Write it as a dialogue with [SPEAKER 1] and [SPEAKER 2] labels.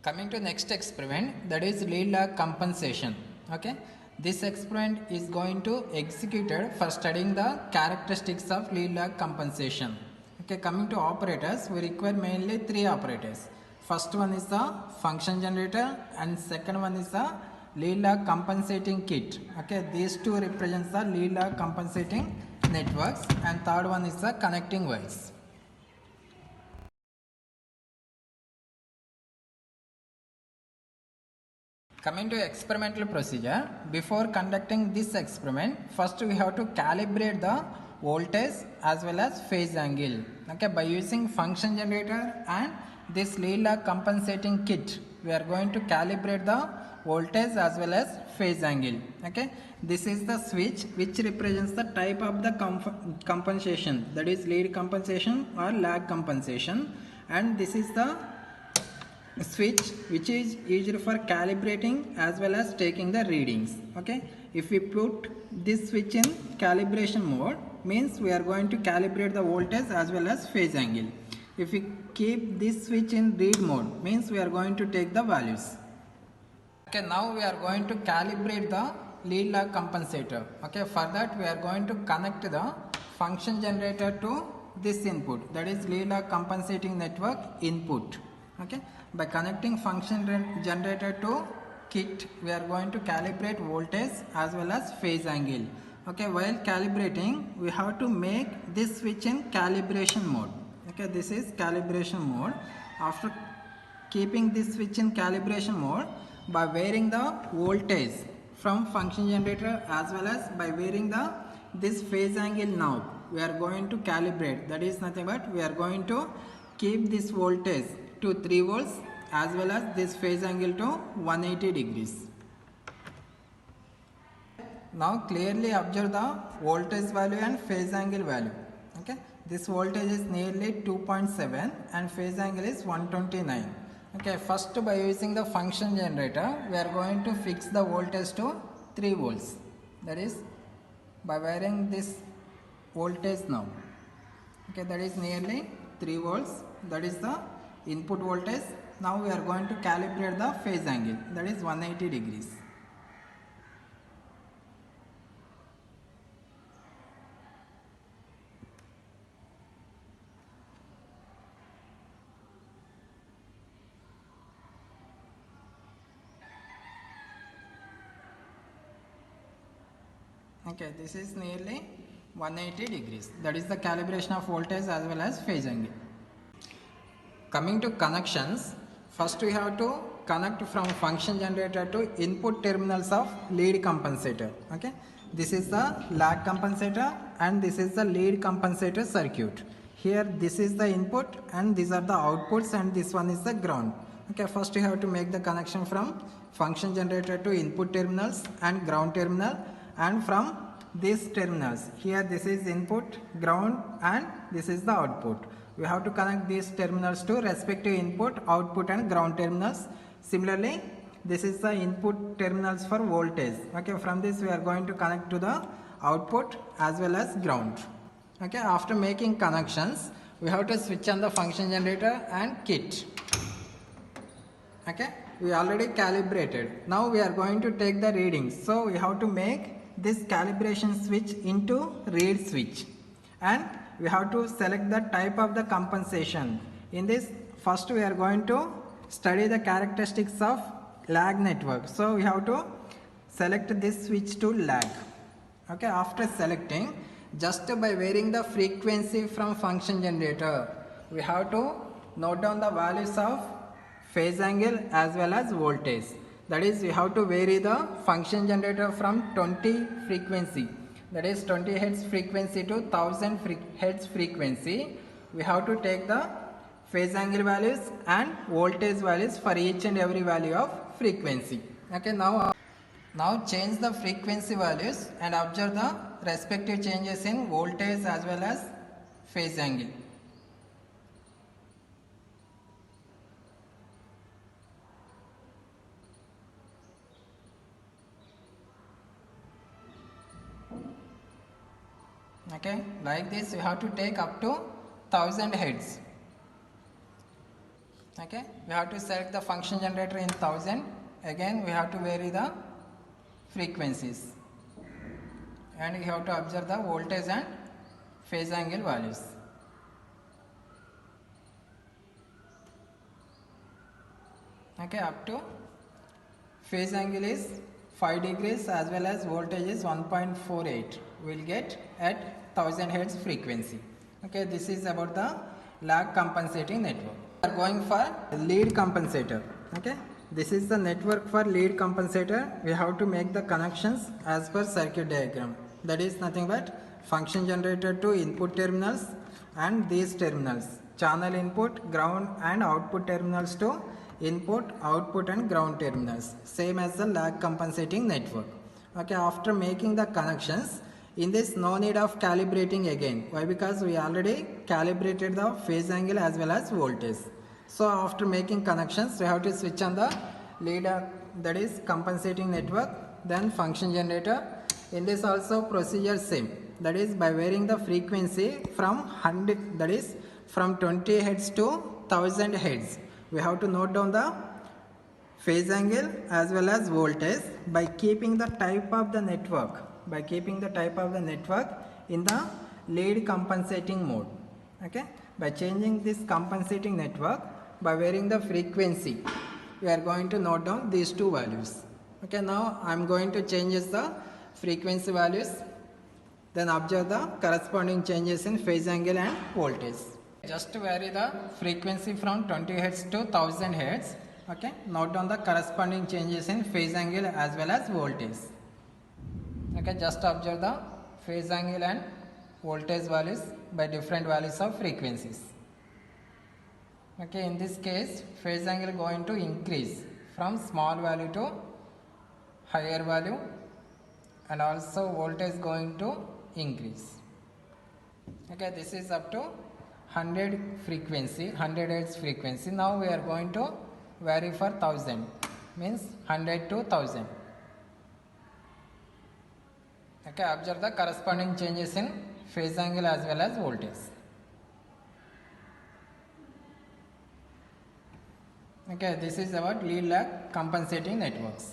[SPEAKER 1] Coming to next experiment, that is lead lag compensation. Okay, this experiment is going to executed for studying the characteristics of lead lag compensation. Okay, coming to operators, we require mainly three operators. First one is the function generator and second one is the lead lag compensating kit. Okay, these two represents the lead lag compensating networks and third one is the connecting wires. Coming to experimental procedure, before conducting this experiment, first we have to calibrate the voltage as well as phase angle. Okay, by using function generator and this lead lag compensating kit, we are going to calibrate the voltage as well as phase angle. Okay, this is the switch which represents the type of the compensation, that is lead compensation or lag compensation, and this is the switch which is used for calibrating as well as taking the readings. Okay, if we put this switch in calibration mode, means we are going to calibrate the voltage as well as phase angle. If we keep this switch in read mode, means we are going to take the values. Okay, now we are going to calibrate the lead lag compensator. Okay, for that we are going to connect the function generator to this input, that is lead lag compensating network input. Okay, by connecting function generator to kit, we are going to calibrate voltage as well as phase angle. Okay, while calibrating, we have to make this switch in calibration mode. Okay, this is calibration mode. After keeping this switch in calibration mode, by varying the voltage from function generator as well as by varying this phase angle knob, we are going to calibrate. That is nothing but we are going to keep this voltage to 3 volts as well as this phase angle to 180 degrees. Now clearly observe the voltage value and phase angle value. Okay, this voltage is nearly 2.7 and phase angle is 129. Okay, first by using the function generator, we are going to fix the voltage to 3 volts. That is by varying this voltage now. Okay, that is nearly 3 volts. That is the input voltage. Now we are going to calibrate the phase angle, that is 180 degrees. Okay, this is nearly 180 degrees. That is the calibration of voltage as well as phase angle. Coming to connections, first we have to connect from function generator to input terminals of lead compensator. Okay, this is the lag compensator and this is the lead compensator circuit. Here this is the input and these are the outputs and this one is the ground. Okay, first you have to make the connection from function generator to input terminals and ground terminal, and from these terminals, here this is input, ground and this is the output. We have to connect these terminals to respective input, output and ground terminals. Similarly, this is the input terminals for voltage. Okay, from this we are going to connect to the output as well as ground. Okay, after making connections, we have to switch on the function generator and kit. Okay, we already calibrated. Now we are going to take the readings. So we have to make this calibration switch into read switch, and we have to select the type of the compensation. In this, first we are going to study the characteristics of lag network. So we have to select this switch to lag. Okay, after selecting, just by varying the frequency from function generator, we have to note down the values of phase angle as well as voltage. That is, we have to vary the function generator from 20 frequency, that is 20 Hz frequency to 1000 Hz frequency. We have to take the phase angle values and voltage values for each and every value of frequency. Okay, now change the frequency values and observe the respective changes in voltage as well as phase angle. Okay, like this you have to take up to 1000 Hz. Okay, we have to select the function generator in 1000. Again we have to vary the frequencies, and we have to observe the voltage and phase angle values. Okay, up to phase angle is 5 degrees as well as voltage is 1.48. We will get at 1000 Hz frequency. Okay, this is about the lag compensating network. We are going for lead compensator. Okay, this is the network for lead compensator. We have to make the connections as per circuit diagram. That is nothing but function generator to input terminals and these terminals, channel input, ground and output terminals to input, output and ground terminals, same as the lag compensating network. Okay, after making the connections, in this no need of calibrating again. Why? Because we already calibrated the phase angle as well as voltage. So after making connections, we have to switch on the lead, that is compensating network, then function generator. In this also procedure same, that is by varying the frequency from 100, that is from 20 Hz to 1000 Hz. We have to note down the phase angle as well as voltage by keeping the type of the network, in the lead compensating mode. Okay, by changing this compensating network, by varying the frequency, we are going to note down these two values. Okay, now I am going to change the frequency values, then observe the corresponding changes in phase angle and voltage. Just to vary the frequency from 20 Hz to 1000 Hz. Okay, note down the corresponding changes in phase angle as well as voltage. Okay, just observe the phase angle and voltage values by different values of frequencies. Okay, in this case phase angle going to increase from small value to higher value, and also voltage going to increase. Okay, this is up to 100 frequency, 100 Hz frequency. Now we are going to vary for 1000, means 100 to 1000. Okay, observe the corresponding changes in phase angle as well as voltage. Okay, this is about lead lag compensating networks.